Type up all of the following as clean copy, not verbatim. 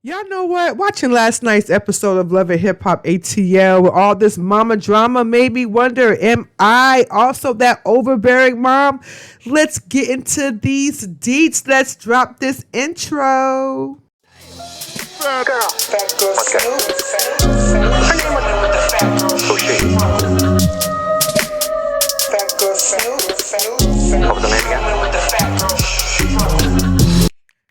Y'all know what? Watching last night's episode of Love and Hip Hop ATL with all this mama drama made me wonder, am I also that overbearing mom? Let's get into these deets. Let's drop this intro. Girl, Phatgyrlsnoop. Her name with the fat girl. Who she? Phatgyrlsnoop. What was the name again? With the fat girl.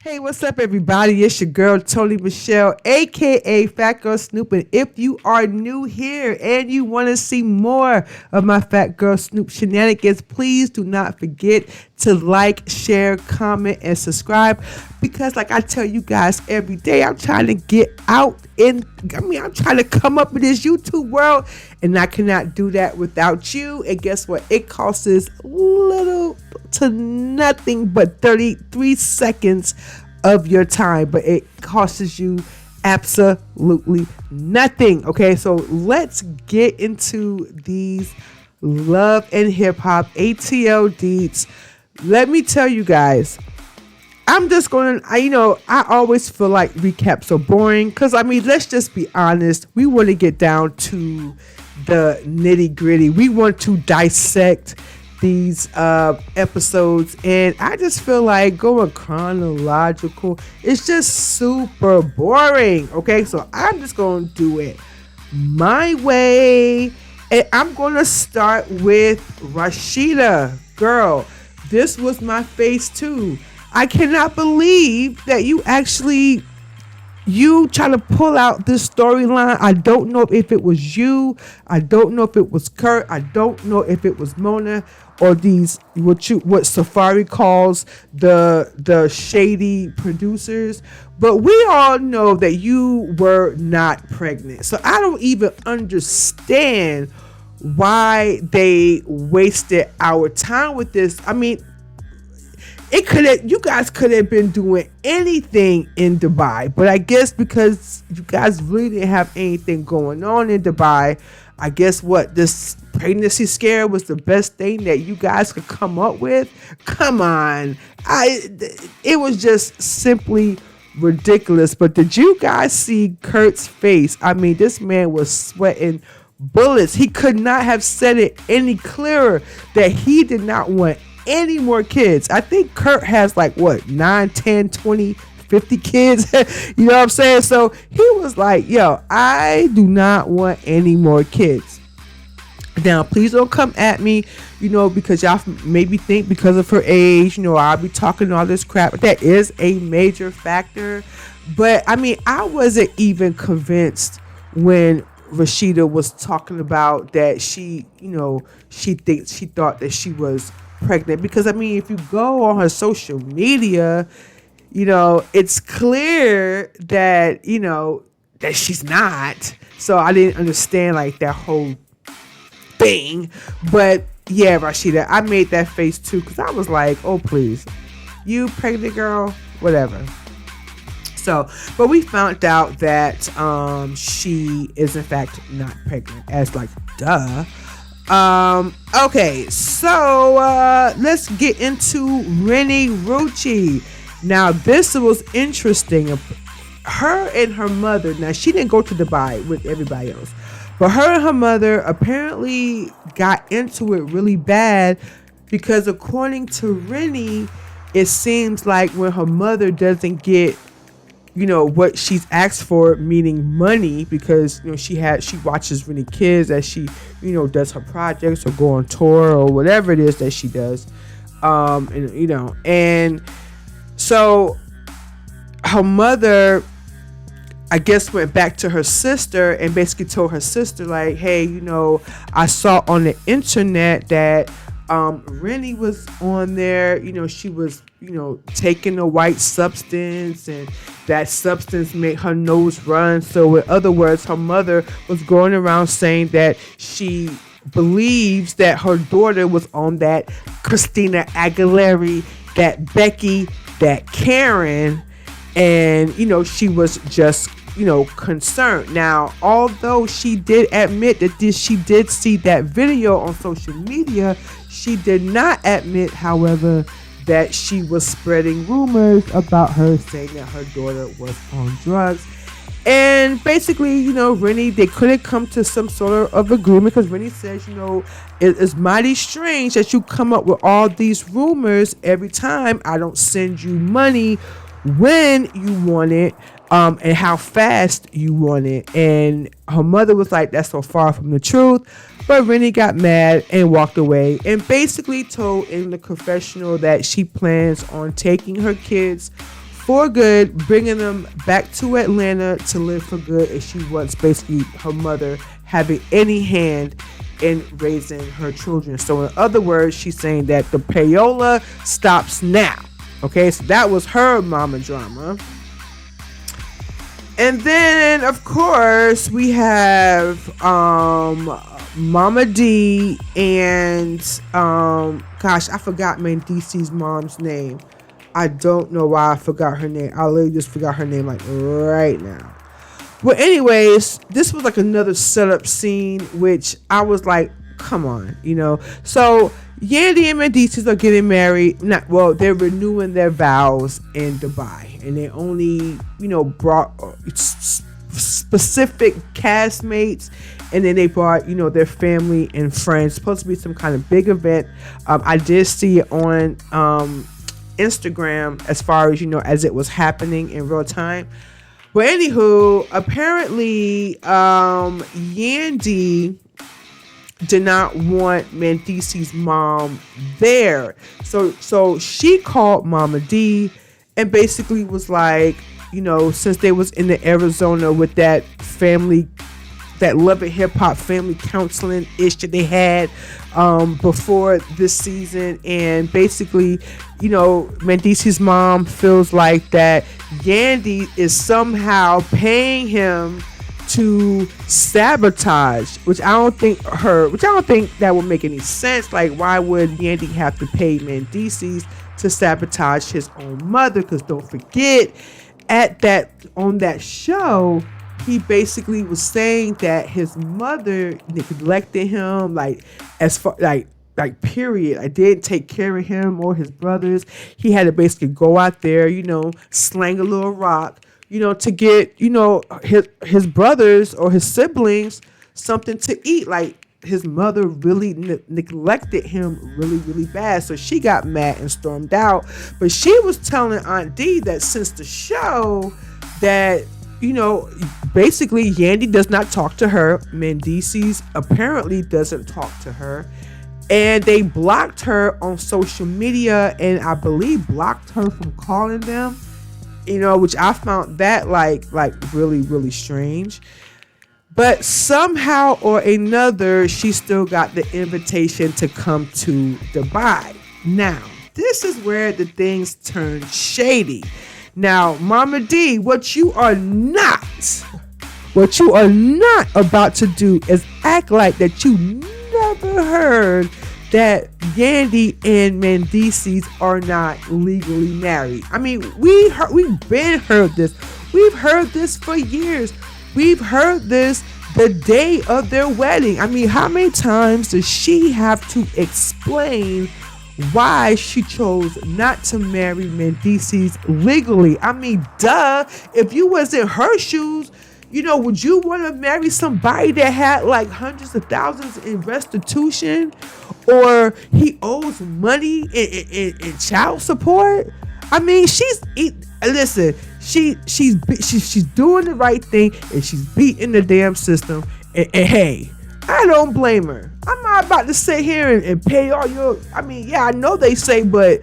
Hey, what's up, everybody? It's your girl, Tony Michelle, a.k.a. Phatgyrlsnoop. And if you are new here and you want to see more of my Phatgyrlsnoop shenanigans, please do not forget to like, share, comment, and subscribe. Because like I tell you guys every day, I'm trying to get out I'm trying to come up in this YouTube world. And I cannot do that without you. And guess what? It costs little to nothing but 33 seconds of your time, but it costs you absolutely nothing. Okay, so let's get into these Love and Hip Hop ATL deets. Let me tell you guys, I'm just going to, I always feel like recaps are boring because, let's just be honest. We want to get down to the nitty gritty. We want to dissect these episodes, and I just feel like going chronological, it's just super boring. Okay, so I'm just going to do it my way, and I'm going to start with Rashida. Girl, this was my face too. I cannot believe that you try to pull out this storyline. I don't know if it was you. I don't know if it was Kurt. I don't know if it was Mona or these what Safari calls the shady producers. But we all know that you were not pregnant. So I don't even understand why they wasted our time with this. You guys could have been doing anything in Dubai, but I guess because you guys really didn't have anything going on in Dubai, I guess this pregnancy scare was the best thing that you guys could come up with. Come on. It was just simply ridiculous. But did you guys see Kurt's face? This man was sweating bullets. He could not have said it any clearer that he did not want any more kids. I think Kurt has 9, 10, 20, 50 kids. You know what I'm saying? So he was like, yo, I do not want any more kids. Now, please don't come at me, because y'all maybe think because of her age, I'll be talking all this crap. That is a major factor. But I wasn't even convinced when Rashida was talking about that she thought that she was pregnant, because if you go on her social media, it's clear that that she's not. So I didn't understand that whole thing. But yeah, Rashida, I made that face too, because I was like, oh please, you pregnant girl, whatever. So, but we found out that she is in fact not pregnant, as duh. Okay, so let's get into Rennie Rucci. Now, this was interesting. Her and her mother, now she didn't go to Dubai with everybody else, but her and her mother apparently got into it really bad because according to Rennie, it seems like when her mother doesn't get what she's asked for, meaning money, because she watches Rennie kids as she does her projects or go on tour or whatever it is that she does, and so her mother, I guess, went back to her sister and basically told her sister hey, I saw on the internet that Rennie was on there, she was taking a white substance, and that substance made her nose run. So in other words, her mother was going around saying that she believes that her daughter was on that Christina Aguilera, that Becky, that Karen, and she was just concerned. Now, although she did admit that she did see that video on social media, she did not admit, however, that she was spreading rumors about her, saying that her daughter was on drugs. And basically, Rennie, they couldn't come to some sort of agreement because Rennie says, it's mighty strange that you come up with all these rumors every time I don't send you money when you want it, and how fast you want it. And her mother was like, that's so far from the truth. But Rennie got mad and walked away and basically told in the confessional that she plans on taking her kids for good, bringing them back to Atlanta to live for good, and she wants basically her mother having any hand in raising her children. So in other words, she's saying that the payola stops now. Okay, so that was her mama drama. And then of course we have Mama D and gosh, I forgot Mendeecees' mom's name. I don't know why I forgot her name. I literally just forgot her name like right now. Well, anyways, this was like another setup scene, which I was like, come on, So Yandy and Mendeecees are getting married. They're renewing their vows in Dubai, and they only, brought specific castmates, and then they brought, their family and friends. Supposed to be some kind of big event. I did see it on Instagram as far as as it was happening in real time. But anywho, apparently Yandy did not want Mendeecees' mom there, so she called Mama D and basically was like, since they was in the Arizona with that family, that Love and Hip Hop family counseling ish that they had before this season, and basically, Mendeecees' mom feels like that Yandy is somehow paying him to sabotage, which I don't think that would make any sense. Like, why would Yandy have to pay Mendeecees to sabotage his own mother? Because don't forget, on that show, he basically was saying that his mother neglected him, period. I didn't take care of him or his brothers. He had to basically go out there, slang a little rock, to get, his brothers or his siblings something to eat. Like, his mother really neglected him really, really bad. So she got mad and stormed out. But she was telling Aunt D that since the show that, basically Yandy does not talk to her. Mendeecees apparently doesn't talk to her. And they blocked her on social media, and I believe blocked her from calling them, which I found that like really, really strange. But somehow or another, she still got the invitation to come to Dubai. Now, this is where the things turn shady. Now, Mama D, what you are not about to do is act like that you never heard that Yandy and Mendeecees are not legally married. I mean, we've been heard this. We've heard this for years. We've heard this the day of their wedding. I mean, how many times does she have to explain why she chose not to marry Mendeecees legally? I mean, duh. If you was in her shoes, would you want to marry somebody that had like hundreds of thousands in restitution, or he owes money in child support? I mean, she's doing the right thing, and she's beating the damn system. And hey, I don't blame her. I'm not about to sit here and pay all your. I mean, yeah, I know they say, but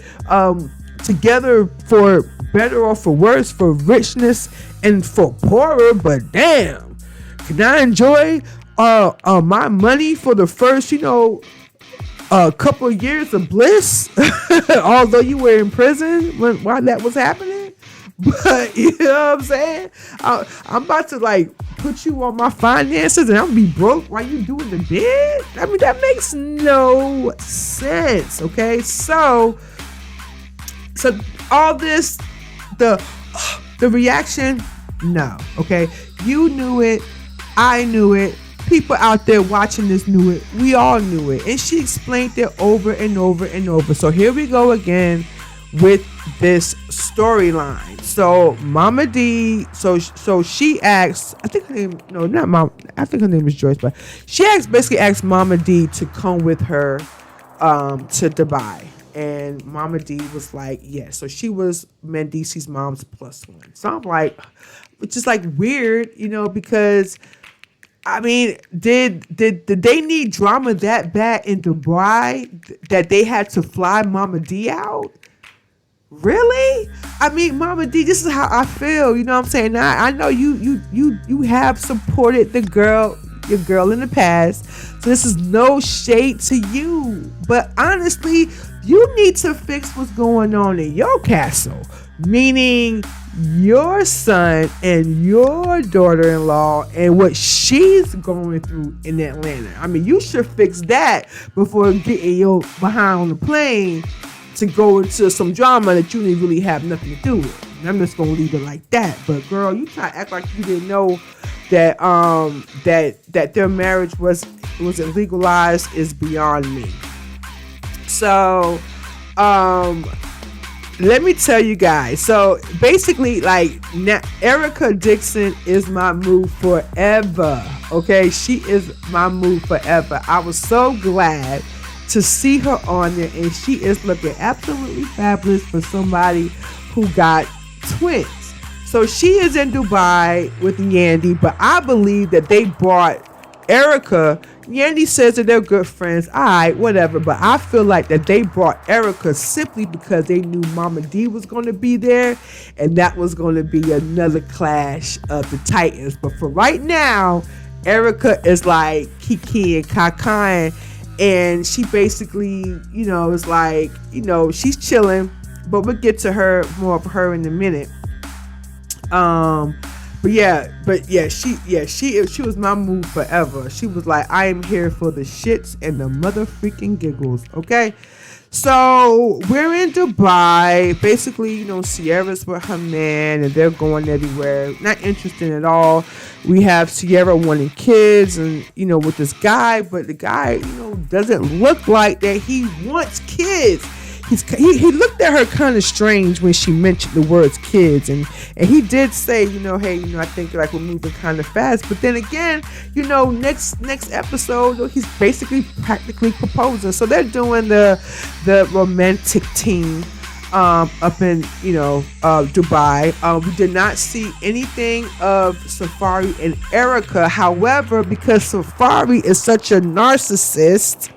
together for better or for worse, for richness and for poorer. But damn, can I enjoy my money for the first, a couple of years of bliss, although you were in prison while that was happening? But you know what I'm saying? I'm about to like put you on my finances, and I'm gonna be broke while you doing the bid. I mean, that makes no sense. Okay, so all this, the reaction, no. Okay, you knew it, I knew it. People out there watching this knew it. We all knew it, and she explained it over and over and over. So here we go again. with this storyline. So Mama D, so she asks, I think her name, no, not Mom, I think her name is Joyce, but she basically asked Mama D to come with her to Dubai. And Mama D was like, yes. So she was Mendeecees' mom's plus one. So I'm like, which is like weird, because I mean, did they need drama that bad in Dubai that they had to fly Mama D out? Really? I mean, Mama D, this is how I feel. You know what I'm saying? I know you have supported your girl in the past. So this is no shade to you. But honestly, you need to fix what's going on in your castle. Meaning your son and your daughter-in-law and what she's going through in Atlanta. I mean, you should fix that before getting your behind on the plane to go into some drama that you didn't really have nothing to do with. And I'm just gonna leave it like that. But girl, you try to act like you didn't know that that their marriage wasn't legalized is beyond me. So let me tell you guys. So basically, like, now Erica Dixon is my move forever. Okay, she is my move forever. I was so glad to see her on there, and she is looking absolutely fabulous for somebody who got twins. So she is in Dubai with Yandy, but I believe that they brought Erica. Yandy says that they're good friends. All right, whatever. But I feel like that they brought Erica simply because they knew Mama D was going to be there, and that was going to be another clash of the Titans. But for right now, Erica is like Kiki and Kakai, and she basically, is like, she's chilling. But we'll get to her, more of her in a minute. She was my move forever. She was like, I am here for the shits and the mother freaking giggles. Okay, so we're in Dubai. Basically, Sierra's with her man, and they're going everywhere. Not interesting at all. We have Sierra wanting kids, and with this guy, but the guy, doesn't look like that he wants kids. He looked at her kind of strange when she mentioned the words kids, and he did say, hey, I think like we're moving kind of fast. But then again, next episode, he's basically practically proposing. So they're doing the romantic team up in Dubai. We did not see anything of Safari and Erica. However, because Safari is such a narcissist,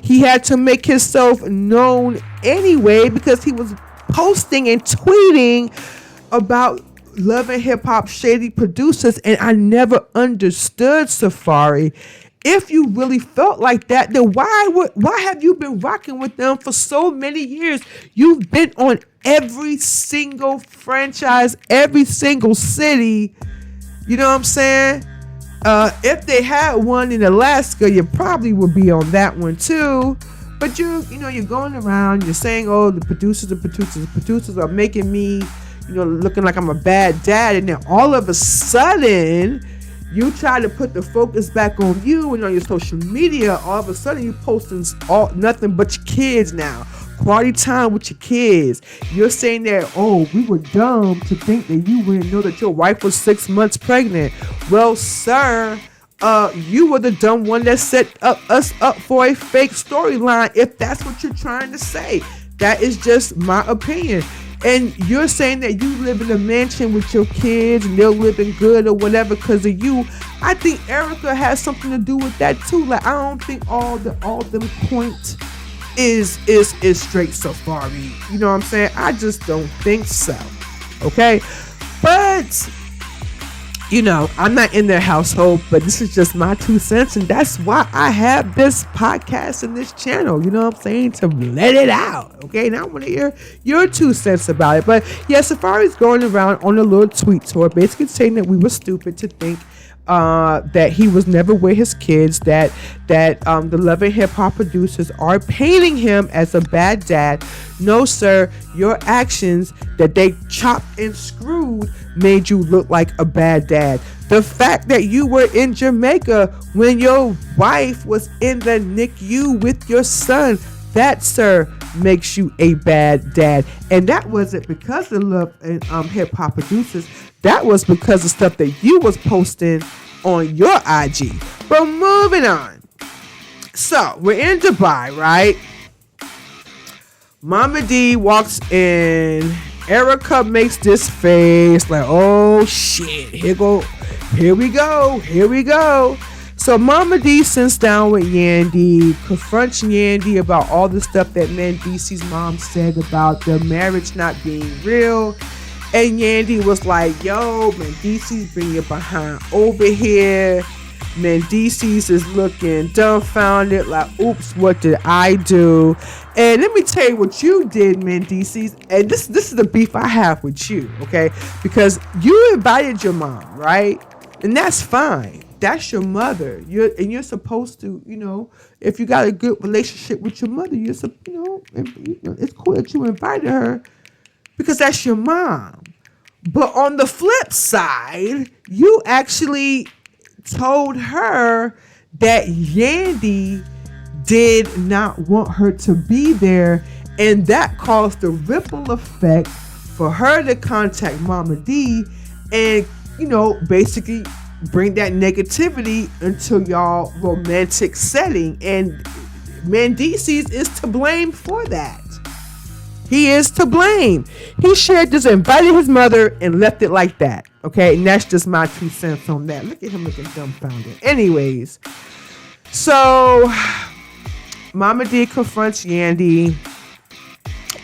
he had to make himself known anyway, because he was posting and tweeting about Love and Hip Hop shady producers, and I never understood, Safari. If you really felt like that, then why have you been rocking with them for so many years? You've been on every single franchise, every single city. You know what I'm saying? If they had one in Alaska, you probably would be on that one too. But you're going around, you're saying, oh, the producers are making me, looking like I'm a bad dad. And then all of a sudden, you try to put the focus back on you, and on your social media, all of a sudden you're posting nothing but your kids now. Quality time with your kids. You're saying that, oh, we were dumb to think that you wouldn't know that your wife was 6 months pregnant. Well, sir, you were the dumb one that set us up for a fake storyline, if that's what you're trying to say. That is just my opinion. And you're saying that you live in a mansion with your kids and they're living good or whatever because of you. I think Erica has something to do with that too. Like, I don't think all them points is straight Safari. You know what I'm saying? I just don't think so. Okay? But I'm not in their household, but this is just my 2 cents, and that's why I have this podcast and this channel, you know what I'm saying, to let it out. Okay, now I want to hear your 2 cents about it. But yeah, Safari's going around on a little tweet tour, basically saying that we were stupid to think that he was never with his kids, that the Love and Hip Hop producers are painting him as a bad dad. No, sir, your actions that they chopped and screwed made you look like a bad dad. The fact that you were in Jamaica when your wife was in the NICU with your son, That, sir, makes you a bad dad. And that wasn't because of Love and Hip Hop Producers. That was because of stuff that you was posting on your IG. But moving on. So, we're in Dubai, right? Mama D walks in. Erica makes this face like, oh shit, here we go. So Mama D sits down with Yandy, confronts Yandy about all the stuff that Mendeecees' mom said about the marriage not being real. And Yandy was like, yo, Mendeecees, bring your behind over here. Mendeecees is looking dumbfounded, like, oops, what did I do? And let me tell you what you did, Mendeecees. And this is the beef I have with you, okay? Because you invited your mom, right? And that's fine. That's your mother. You're supposed to, if you got a good relationship with your mother, it's cool that you invited her because that's your mom. But on the flip side, you actually told her that Yandy did not want her to be there, and that caused the ripple effect for her to contact Mama D and, basically bring that negativity into y'all romantic setting. And Mendeecees is to blame for that. He is to blame. He should have just invited his mother and left it like that. Okay, and that's just my 2 cents on that. Look at him looking dumbfounded. Anyways, so Mama D confronts Yandy.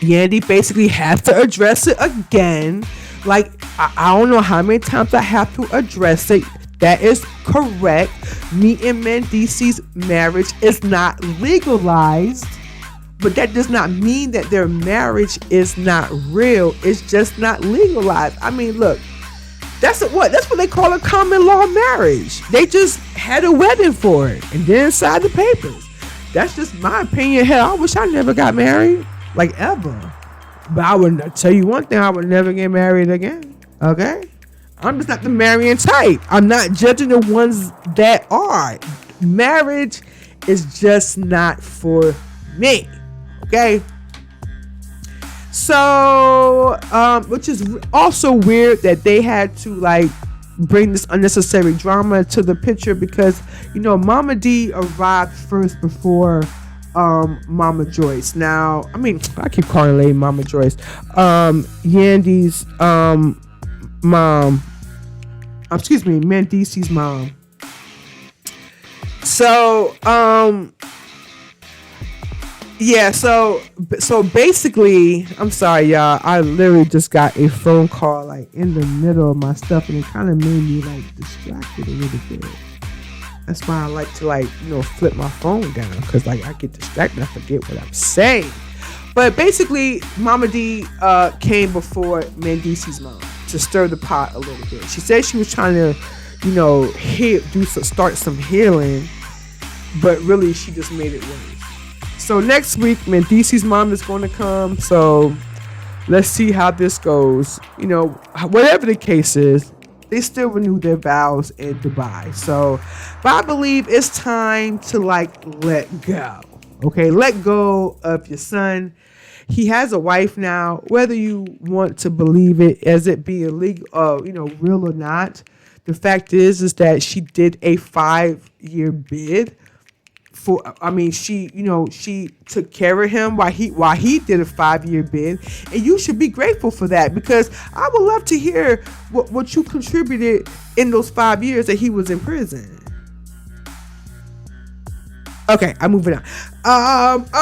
Yandy basically has to address it again. Like, I don't know how many times I have to address it. That is correct. Me and Mendeecees' marriage is not legalized. But that does not mean that their marriage is not real. It's just not legalized. I mean, look, that's what they call a common law marriage. They just had a wedding for it and then signed the papers. That's just my opinion. Hell, I wish I never got married, like ever. But I would tell you one thing, I would never get married again. Okay? I'm just not the marrying type. I'm not judging the ones that are. Marriage is just not for me. Okay, so which is also weird that they had to like bring this unnecessary drama to the picture because Mama D arrived first before Mama Joyce. Now, I mean, I keep calling lady Mama Joyce. Yandy's mom. Excuse me, Mendeecees' mom. So yeah, so basically, I'm sorry, y'all. I literally just got a phone call like in the middle of my stuff, and it kind of made me like distracted a little bit. That's why I like to flip my phone down because like I get distracted, I forget what I'm saying. But basically, Mama D came before Mendeecees' mom to stir the pot a little bit. She said she was trying to, start some healing, but really she just made it worse. So next week, Mendeecees' mom is going to come. So let's see how this goes. Whatever the case is, they still renew their vows in Dubai. So, but I believe it's time to let go. Okay, let go of your son. He has a wife now. Whether you want to believe it as it be illegal, real or not, the fact is that she did a 5-year bid. She took care of him while he did a 5-year bid, and you should be grateful for that because I would love to hear what you contributed in those 5 years that he was in prison. Okay, I'm moving on.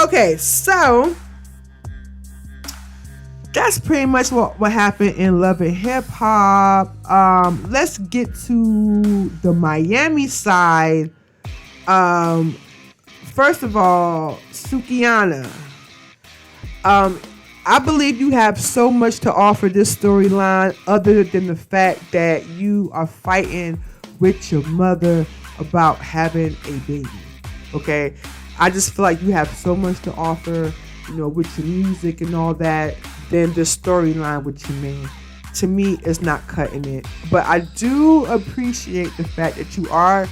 Okay, so that's pretty much what happened in Love and Hip Hop. Let's get to the Miami side. First of all, Sukiana, I believe you have so much to offer this storyline other than the fact that you are fighting with your mother about having a baby. Okay? I just feel like you have so much to offer, with your music and all that, than the storyline with your man. To me, it's not cutting it. But I do appreciate the fact that you are,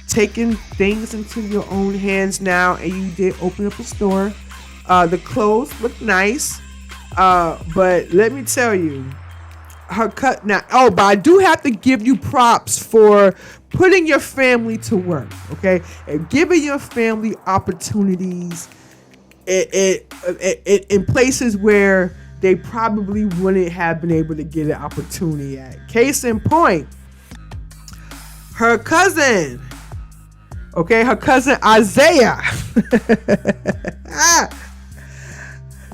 taking things into your own hands now, and you did open up a store. The clothes look nice, but let me tell you, her cut now. Oh, but I do have to give you props for putting your family to work, okay, and giving your family opportunities in places where they probably wouldn't have been able to get an opportunity at. Case in point, her cousin, her cousin Isaiah.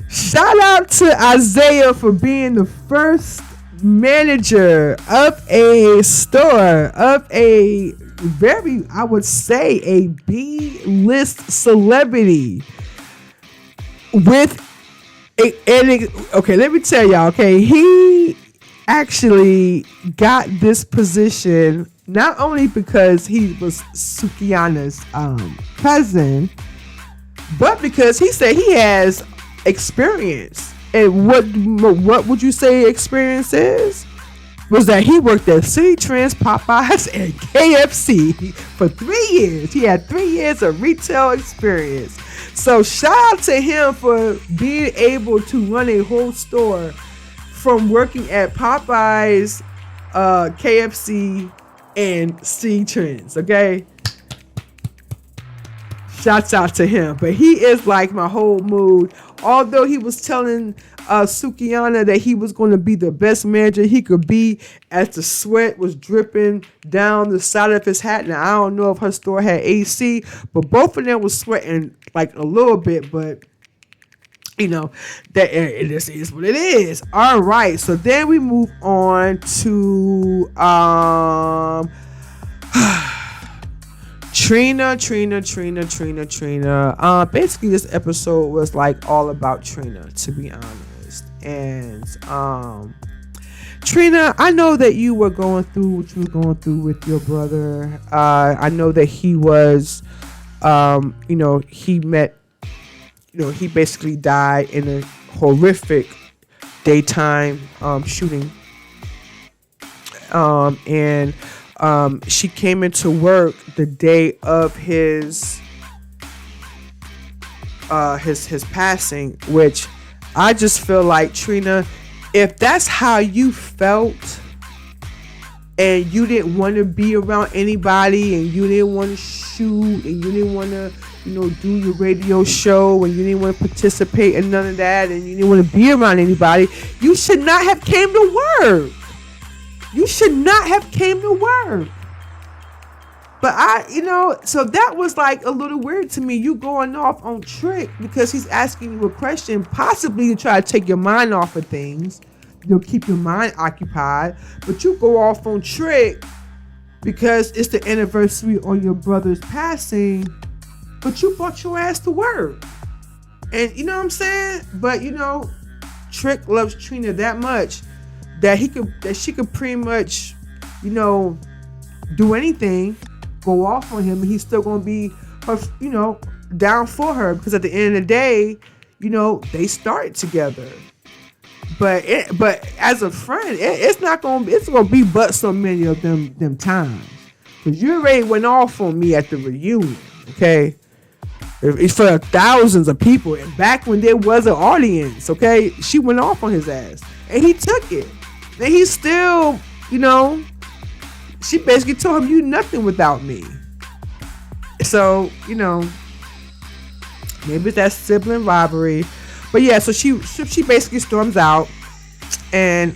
Shout out to Isaiah for being the first manager of a store, of a very, I would say, a B-list celebrity with okay, let me tell y'all, he actually got this position not only because he was Sukiana's cousin, but because he said he has experience. And what would you say experience is? Was that he worked at City Trends, Popeyes, and KFC for 3 years. He had 3 years of retail experience. So shout out to him for being able to run a whole store from working at Popeyes, KFC, and City Trends. Okay. Shouts out to him. But he is like my whole mood. Although he was telling Sukiana that he was going to be the best manager he could be as the sweat was dripping down the side of his hat. Now, I don't know if her store had AC, but both of them was sweating like a little bit. But, that it just is what it is. All right. So then we move on to Trina. Basically, this episode was like all about Trina, to be honest. And Trina, I know that you were going through what you were going through with your brother. I know that he was, he basically died in a horrific daytime shooting. And she came into work the day of his passing, which I just feel like, Trina, if that's how you felt and you didn't want to be around anybody and you didn't want to shoot and you didn't want to, do your radio show and you didn't want to participate in none of that and you didn't want to be around anybody, you should not have came to work. You should not have came to work. But so that was like a little weird to me. You going off on Trick because he's asking you a question, possibly to try to take your mind off of things. Keep your mind occupied. But you go off on Trick because it's the anniversary on your brother's passing. But you brought your ass to work. And you know what I'm saying? But Trick loves Trina that much that she could pretty much, do anything, go off on him, and he's still gonna be her, down for her, because at the end of the day, they started together. But as a friend, it's gonna be but so many of them times, because you already went off on me at the reunion, okay? It's for thousands of people, and back when there was an audience, okay, she went off on his ass, and he took it. And he still, she basically told him, you nothing without me. So, maybe that's sibling rivalry. But yeah, so she basically storms out, and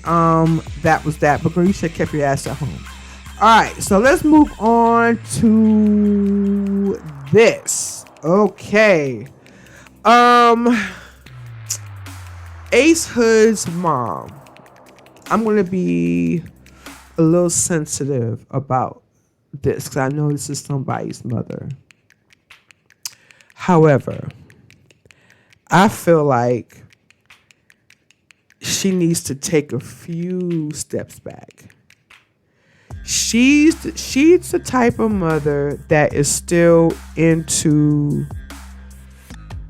that was that. But girl, you should have kept your ass at home. All right, so let's move on to this. Okay. Ace Hood's mom. I'm going to be a little sensitive about this because I know this is somebody's mother. However, I feel like she needs to take a few steps back. She's the type of mother that is still into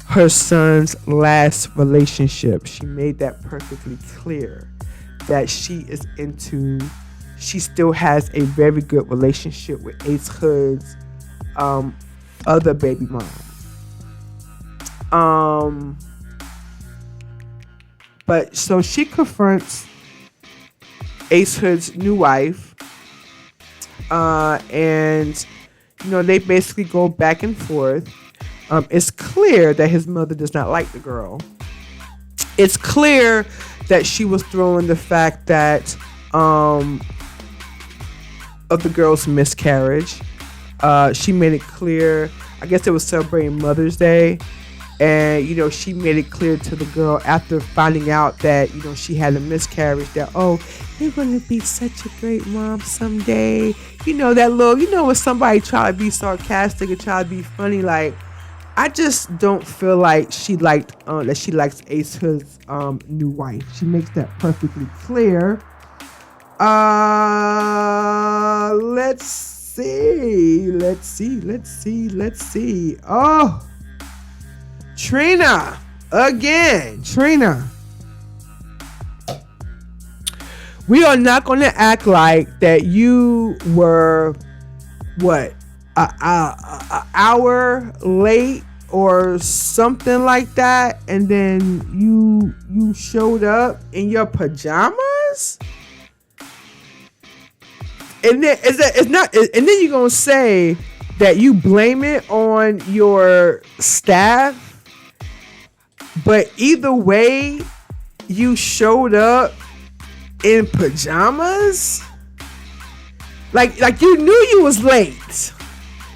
her son's last relationship. She made that perfectly clear. That she still has a very good relationship with Ace Hood's other baby mom. But so she confronts Ace Hood's new wife, and they basically go back and forth. It's clear that his mother does not like the girl. It's clear that she was throwing the fact that of the girl's miscarriage. She made it clear. I guess it was celebrating Mother's Day. And, she made it clear to the girl after finding out that, she had a miscarriage that, oh, you're going to be such a great mom someday. That little, when somebody try to be sarcastic and try to be funny, like, I just don't feel like that she likes Ace Hood's new wife. She makes that perfectly clear. Let's see. Oh, Trina again. Trina. We are not going to act like that you were an hour late or something like that, and then you showed up in your pajamas, and then and then you're gonna say that you blame it on your staff. But either way, you showed up in pajamas. Like you knew you was late.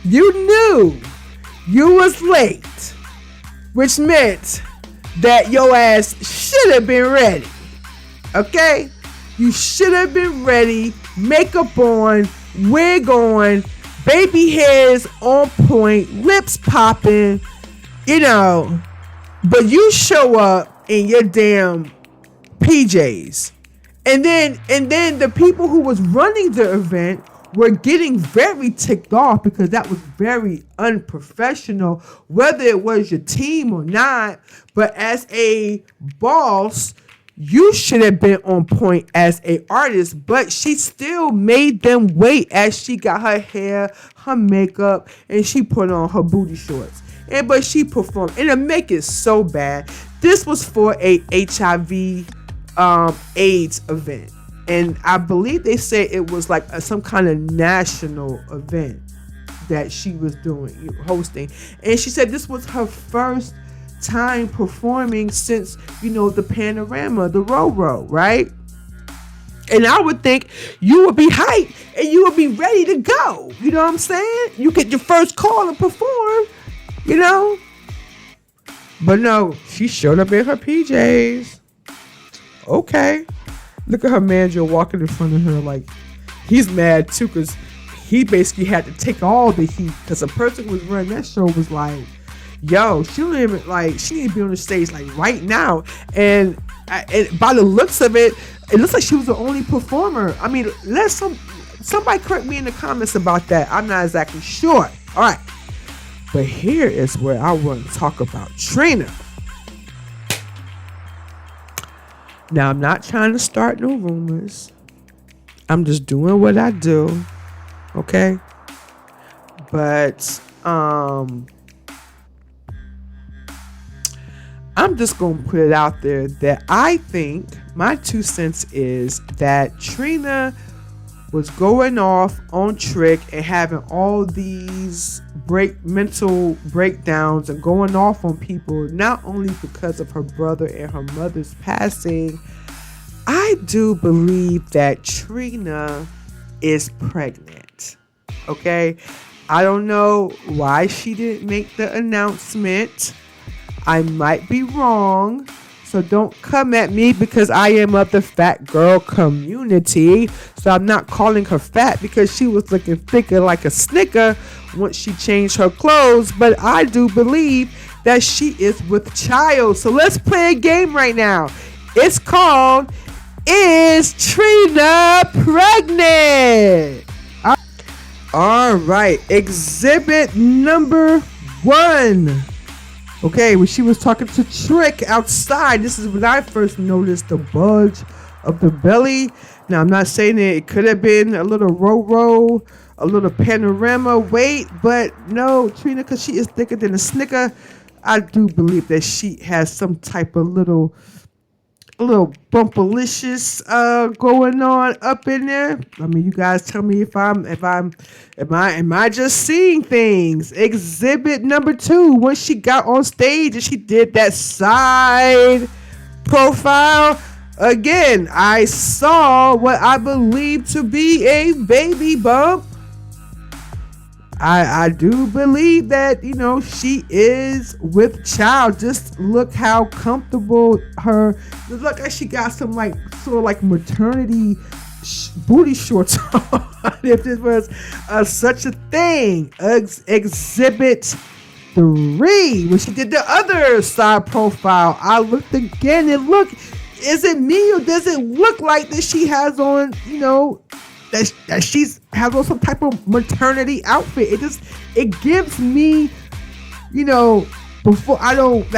You knew you was late, which meant that your ass should have been ready. Okay? You should have been ready. Makeup on, wig on, baby hairs on point, lips popping, But you show up in your damn PJs. And then the people who was running the event were getting very ticked off because that was very unprofessional, whether it was your team or not. But as a boss, you should have been on point as a artist, but she still made them wait as she got her hair, her makeup, and she put on her booty shorts. But she performed, and to make it so bad, this was for a HIV AIDS event, and I believe they said it was like some kind of national event that she was hosting, and she said this was her first time performing since the Panorama, the Roro, right? And I would think you would be hyped and you would be ready to go. You know what I'm saying? You get your first call to perform. But no, she showed up in her PJs. Okay. Look at her manager walking in front of her like he's mad too, because he basically had to take all the heat because the person who was running that show was like, yo, she need to be on the stage like right now. And by the looks of it, it looks like she was the only performer. I mean, somebody correct me in the comments about that. I'm not exactly sure. All right. But here is where I want to talk about Trina. Now, I'm not trying to start no rumors. I'm just doing what I do. Okay? But, I'm just going to put it out there that I think my 2 cents is that Trina was going off on Trick and having all these mental breakdowns and going off on people, not only because of her brother and her mother's passing. I do believe that Trina is pregnant. Okay? I don't know why she didn't make the announcement. I might be wrong, so don't come at me because I am of the fat girl community. So I'm not calling her fat because she was looking thicker like a Snicker once she changed her clothes. But I do believe that she is with child. So let's play a game right now. It's called Is Trina Pregnant? All right, exhibit number 1. Okay, when she was talking to Trick outside, this is when I first noticed the bulge of the belly. Now, I'm not saying it could have been a little row, a little panorama weight, but no, Trina, because she is thicker than a snicker, I do believe that she has some type of little bumpalicious going on up in there. I mean, you guys tell me am I just seeing things? Exhibit number 2, when she got on stage and she did that side profile. Again, I saw what I believe to be a baby bump. I do believe that, she is with child. Just look how comfortable look like she got some sort of like maternity booty shorts on. If this was such a thing. Exhibit 3, when she did the other side profile, I looked again and is it me, or does it look like that she has on, that she's has on some type of maternity outfit? It gives me, before I don't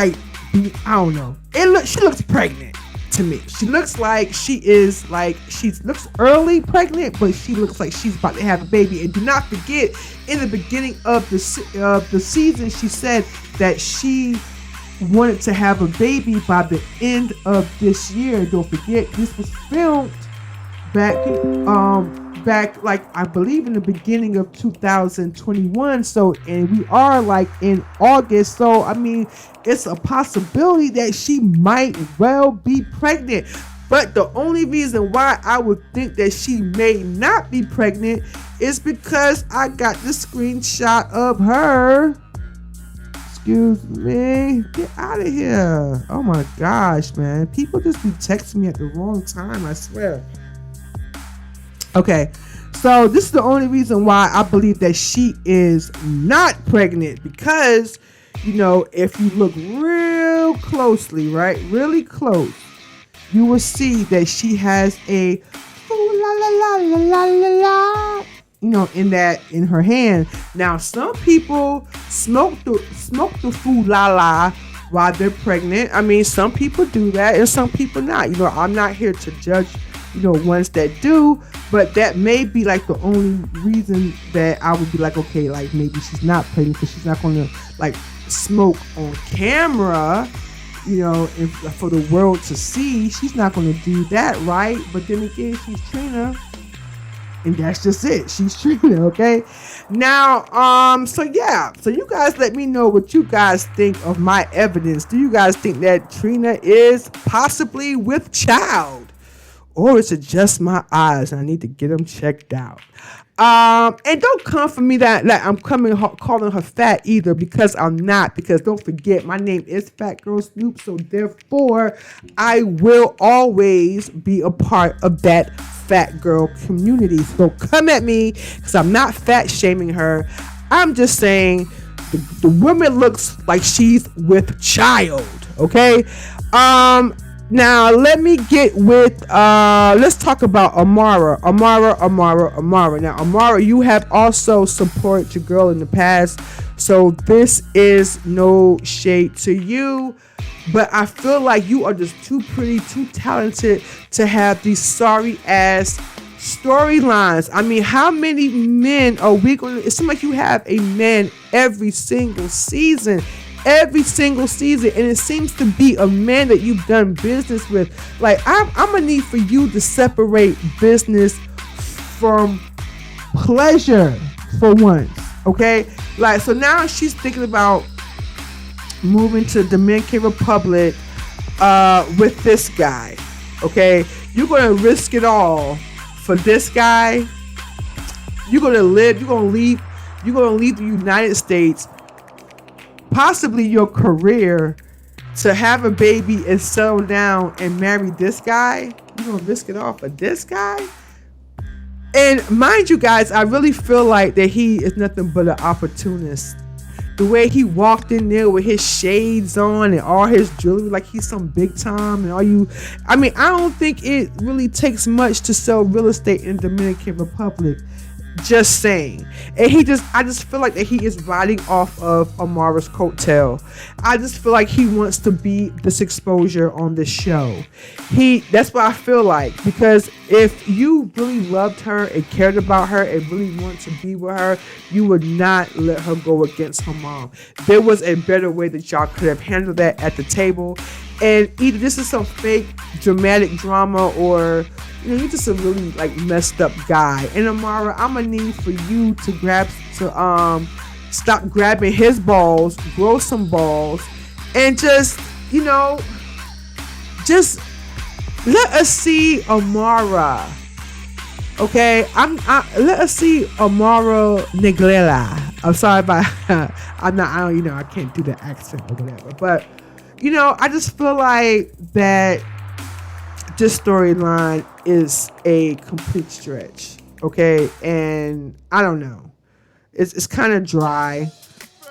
know. She looks pregnant to me. She looks like she looks early pregnant, but she looks like she's about to have a baby. And do not forget, in the beginning of the season, she said that she wanted to have a baby by the end of this year. Don't forget, this was filmed back I believe in the beginning of 2021. So, and we are in August. So, I mean, it's a possibility that she might well be pregnant. But the only reason why I would think that she may not be pregnant is because I got the screenshot of her. Excuse me. Get out of here. Oh my gosh, man. People just be texting me at the wrong time, I swear. Okay. So this is the only reason why I believe that she is not pregnant, because, if you look real closely, right? Really close, you will see that she has a la la la la la la, in her hand. Now, some people smoke the food la la while they're pregnant. I mean, some people do that and some people not. I'm not here to judge, ones that do, but that may be the only reason that I would be okay, maybe she's not pregnant, because she's not going to smoke on camera, if, for the world to see. She's not going to do that, right? But then again, she's Trina. And that's just it. She's Trina, okay? Now, so you guys let me know what you guys think of my evidence. Do you guys think that Trina is possibly with child? Or is it just my eyes and I need to get them checked out? And don't come for me that I'm calling her fat either, because I'm not. Because don't forget, my name is Phatgyrlsnoop, so therefore I will always be a part of that fat girl community. So come at me, because I'm not fat shaming her. I'm just saying the woman looks like she's with child. Okay. Now let me get with let's talk about Amara. Now, Amara, you have also supported your girl in the past, so this is no shade to you, but I feel like you are just too pretty, too talented to have these sorry ass storylines. I mean, how many men are we going to? It seems like you have a man every single season, and it seems to be a man that you've done business with. I'm gonna need for you to separate business from pleasure for once, okay? So now she's thinking about moving to Dominican Republic with this guy, okay? You're gonna risk it all for this guy. You're gonna leave the United States, possibly your career, to have a baby and settle down and marry this guy. You're gonna risk it all for this guy? And mind you guys, I really feel like that he is nothing but an opportunist. The way he walked in there with his shades on and all his jewelry, like he's some big time, and I don't think it really takes much to sell real estate in the Dominican Republic. Just saying. And I just feel like that he is riding off of Amara's coattail. I just feel like he wants to be this exposure on this show. That's what I feel like. Because if you really loved her and cared about her and really want to be with her, you would not let her go against her mom. There was a better way that y'all could have handled that at the table. And either this is some fake dramatic drama, or you're just a really like messed up guy. And Amara, I'm gonna need for you to stop grabbing his balls, grow some balls, and just let us see Amara. Okay, let us see Amara Negrela. I'm sorry about I can't do the accent or whatever, but I just feel like that this storyline is a complete stretch. Okay, and I don't know, it's kind of dry,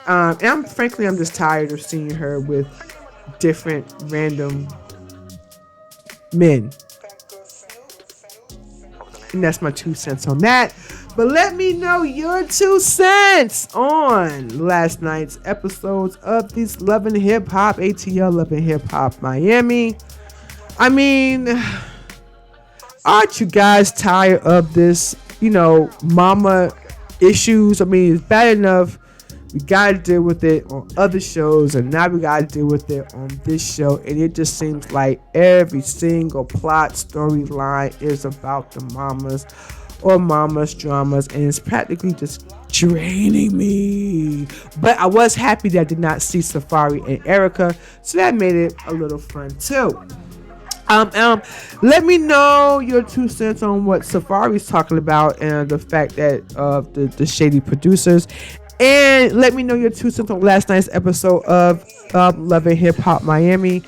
and I'm just tired of seeing her with different random men. And that's my 2 cents on that. But let me know your 2 cents on last night's episodes of this Love and Hip Hop, ATL Love and Hip Hop Miami. I mean, aren't you guys tired of this, mama issues? I mean, it's bad enough we got to deal with it on other shows, and now we got to deal with it on this show. And it just seems like every single plot storyline is about the mamas or mamas dramas, and it's practically just draining me. But I was happy that I did not see Safari and Erica, so that made it a little fun too. Let me know your 2 cents on what Safari's talking about and the fact that the shady producers. And let me know your 2 cents on last night's episode of Love and Hip Hop Miami.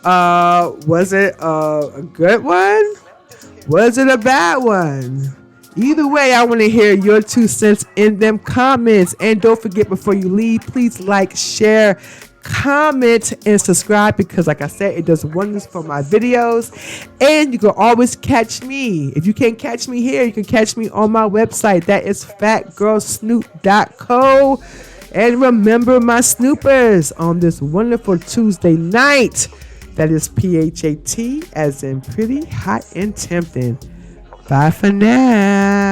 Was it a good one? Was it a bad one? Either way, I want to hear your 2 cents in them comments. And don't forget, before you leave, please like, share, comment, and subscribe, because like I said, it does wonders for my videos. And you can always catch me. If you can't catch me here, you can catch me on my website. That is Phatgyrlsnoop.co. And remember my snoopers on this wonderful Tuesday night. That is PHAT, as in pretty, hot, and tempting. Bye for now.